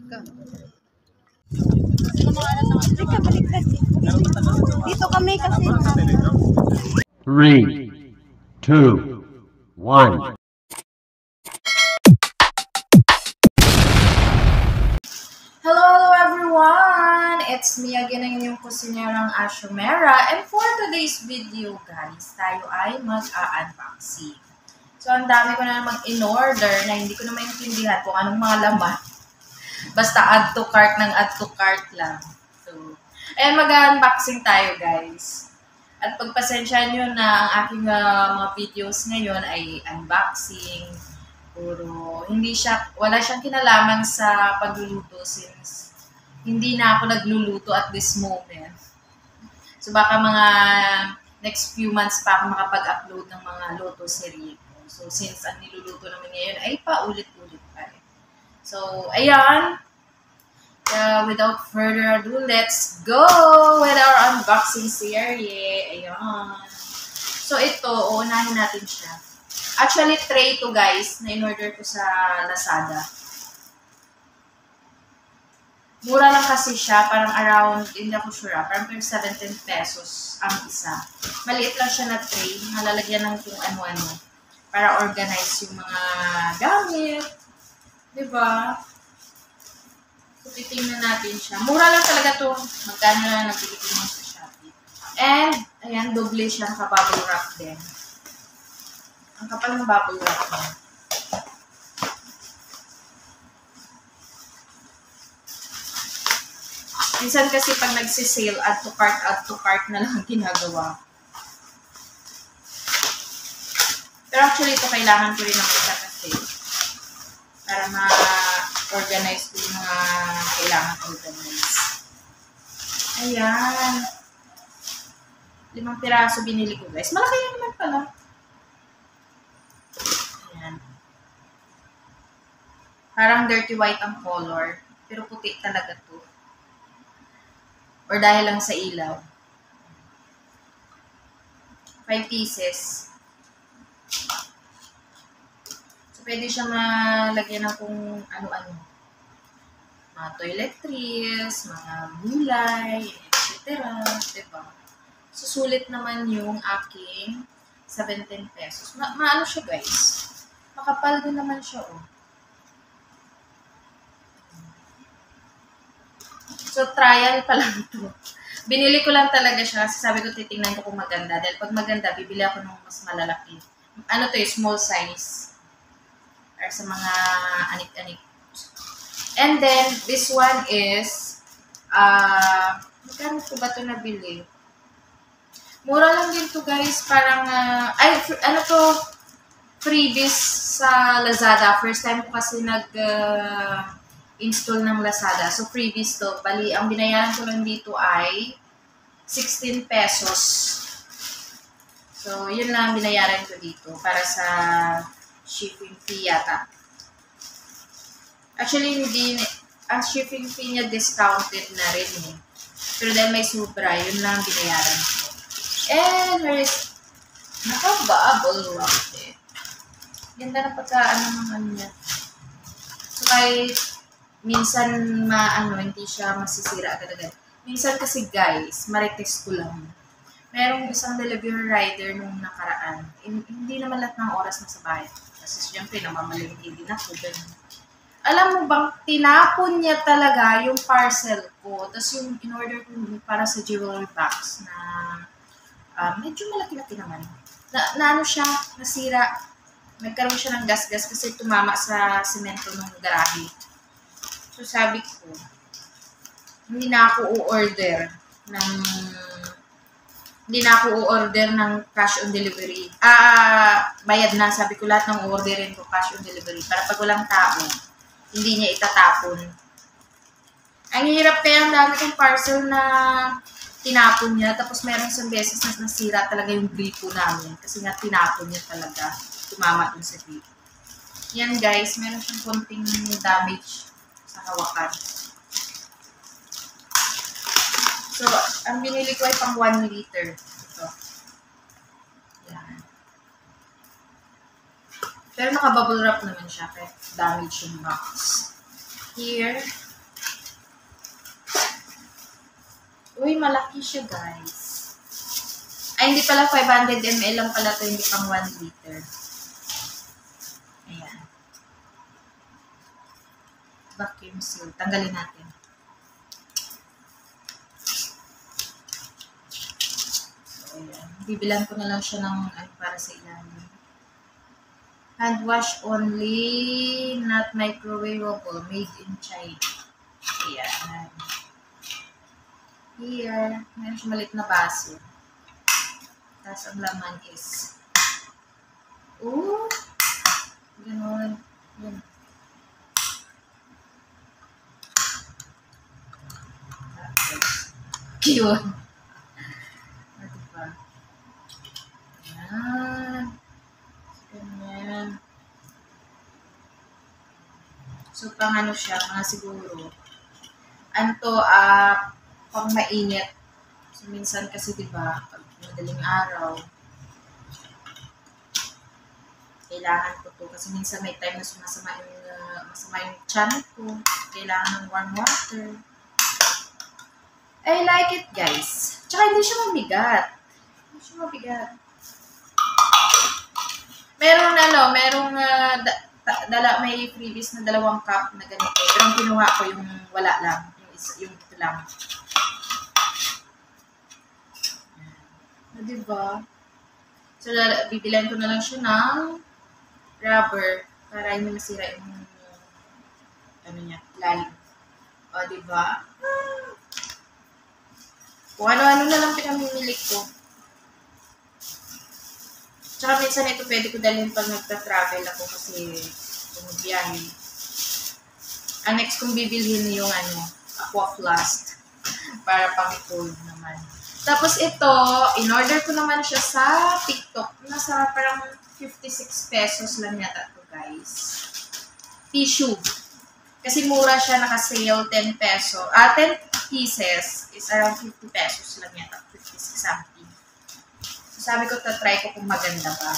ka. Teka, baliktad. Dito kami kasi. 3, 2, 1. Hello everyone! It's me again, ang inyong kusinyerang Ashomera. And for today's video, guys, tayo ay mag-unboxing. So, ang dami ko na namang in-order na hindi ko na maintindihan kung anong mga laman. Basta add to cart ng add to cart lang. So, ayan, mag-unboxing tayo, guys. At pagpasensya nyo na ang aking mga videos ngayon ay unboxing. Puro, wala siyang kinalaman sa pagluluto since hindi na ako nagluluto at this moment. So baka mga next few months pa ako makapag-upload ng mga luto serye ko. So since ang niluluto naman ngayon ay paulit-ulit pa rin. So ayan, without further ado, let's go with our unboxing series. Ayan. So ito, uunahin natin siya. Actually, tray to guys, na in-order ko sa Lazada. Mura lang kasi siya, parang around, hindi ako sure, parang 17 pesos ang isa. Maliit lang siya na tray, nalalagyan ng kung ano-ano, para organize yung mga gamit. Diba? So, titingnan natin siya. Mura lang talaga to. Magkano lang nagpilitin mo sa Shopee. And, ayan, doble siya, naka-bubble wrap din. Ang kapal ng bubble wrap niya. Minsan kasi pag nagsisale, add to cart na lang ang ginagawa. Pero actually ito kailangan ko rin ng isa kasi para ma-organize ko yung mga kailangan organize. Ayan. 5 piraso binili ko, guys. Malaki yan naman pala. Parang dirty white ang color, pero puti talaga to. Or dahil lang sa ilaw. 5 pieces. So, pwede siya malagyan ng kung ano-ano. Mga toiletries, mga gulay, etc. Diba? Susulit naman yung aking 17 pesos. Maano siya, guys? Makapal din naman siya, oh. So, trial pa lang ito. Binili ko lang talaga siya kasi sabi ko titingnan ko kung maganda. Dahil pag maganda, bibili ako ng mas malalaki. Ano to, small size. Para sa mga anik-anik. And then, this one is, magkano ko ba ito nabili? Mura lang din to, guys. Parang, ano to, freebies sa Lazada. First time ko kasi install ng Lazada. So, freebies to. Bali, ang binayaran ko lang dito ay 16 pesos. So, yun lang binayaran ko dito para sa shipping fee yata. Actually, ang shipping fee niya discounted na rin eh. Pero dahil may sobra, yun lang binayaran ko. And here is, naka-bubble wrap eh. Ganda na pagka-ano naman niya. So, kahit minsan hindi siya masisira agad-agad. Minsan kasi guys, marites ko lang. Merong isang delivery rider nung nakaraan. Hindi naman lahat ng oras nasa bahay. Kasi siyempre namamalingki din ako. Alam mo bang, tinapon niya talaga yung parcel ko. Tapos yung in-order ko para sa jewelry box na medyo malaki-laki naman. Na ano siya, nasira. Nagkaroon siya ng gas-gas kasi tumama sa semento ng garahe. So, sabi ko, hindi na ako u-order ng cash on delivery. Bayad na. Sabi ko, lahat ng orderin ko cash on delivery. Para pag walang tao, hindi niya itatapon. Ang hirap kaya ang dami kong parcel na tinapon niya. Tapos meron isang beses na nasira talaga yung gripo namin. Kasi nga tinapon niya talaga. Tumama dun sa gripo. Yan guys, meron siyang konting damage sa hawakan. So, ang binili ko ay pang 1 liter. Ito. Yan. Pero naka-bubble wrap naman siya. Kaya damage yung box. Here. Uy, malaki siya, guys. Ay, hindi pala 500 ml lang pala ito, hindi pang 1 liter. Ayan. Vacuum seal. Tanggalin natin. So, ayan. Bibilan ko na lang siya ng para sa ilalim. Hand wash only, not microwavable, made in China. Ayan. Here, meron siya maliit na baso. Tapos ang laman is, ganun. Yan. Cute. Diba? Yan. Ganyan. So, pang ano siya, mga siguro. Ano to, pang mainit. So, minsan kasi, diba, pag madaling araw, kailangan ko to. Kasi minsan may time na masama yung tiyan ko. Kailangan ng warm water. I like it, guys. Tsaka hindi siya mabigat. Hindi siya mabigat. Merong may previous na 2 cup na ganito. Pero ang kinuha ko yung wala lang. Yung ito lang. Diba? So, bibilan ko na lang siya ng rubber para hindi masira yung lalim. O, diba? Kung ano-ano na lang pinamimili ko. Tsaka minsan ito pwede ko dalhin pag nagta-travel ako kasi bumibiyahe. Ang next kong bibilhin yung aqua flask para pang-cold naman. Tapos ito, in-order ko naman siya sa TikTok. Nasa parang 56 pesos lang yata ito, guys. Tissue. Kasi mura siya, naka-sale 10 peso. 10 pieces is around 50 pesos lang yata. 56 something. So sabi ko, try ko kung maganda ba.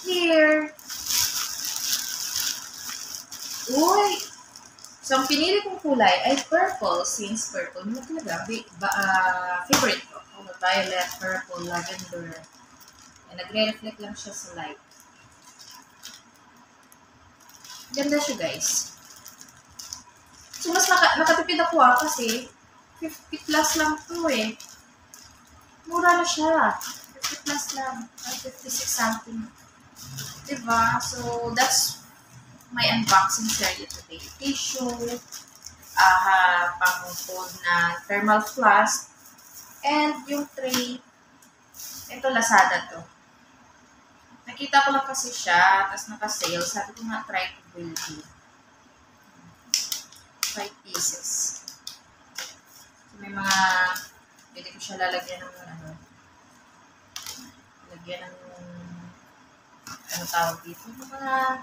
Here. Uy! So, ang pinili kong kulay ay purple, since purple mo talaga, favorite ko. Violet, purple, lavender. And nagre-reflect lang siya sa light. Ganda siya, guys. So, mas nakatipid ako kasi 50 plus lang to eh. Mura na siya. 50 plus lang. 56 something. Diba? So, that's my unboxing series today. Tissue, pang-fold na thermal flask, and yung tray. Ito, Lazada to. Nakita ko lang kasi siya, tapos naka-sale. Sabi ko nga, try to build it. 5 pieces. So, may mga, pwede ko siya lalagyan ng tawag dito, mga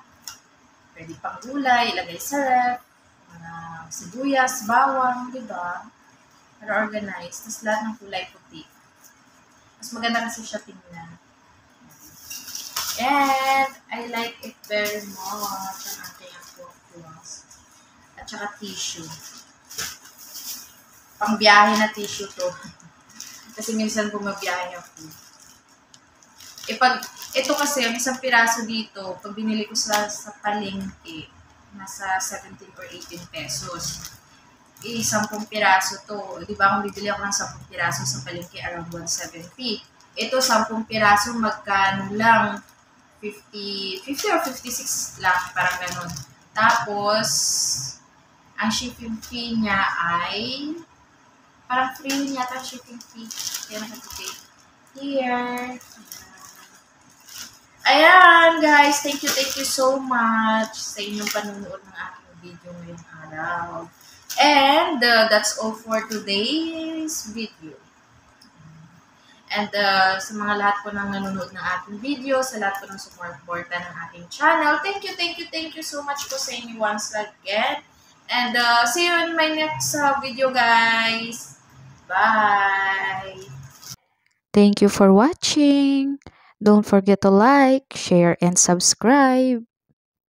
pwede pang gulay, ilagay sa ref, mga sibuyas, bawang, diba? Para organized. Tapos lahat ng kulay puti. Mas maganda kasi siya tingnan. And I like it very much. Ang aking aquafloss. At saka tissue. Pangbiyahe na tissue to. Kasi minsan bumabiyahe ako. Ito kasi, ang isang piraso dito, pag binili ko sa palengke, nasa 17 or 18 pesos. 10 piraso to. Di ba kung bibili ako ng 10 piraso sa palengke, around 170. Ito, 10 piraso, magkano lang? 50 or 56 lang, parang ganun. Tapos, ang shipping fee niya ay, parang free niya ang shipping fee. Kaya nakatipid. Here. Ayan, guys. Thank you so much sa inyong panunood ng aking video ngayong araw. And that's all for today's video. And sa mga lahat po ng nanonood ng ating video, sa lahat po ng sumuporta ng ating channel, thank you so much po sa inyo once again. And see you in my next video, guys. Bye! Thank you for watching. Don't forget to like, share, and subscribe.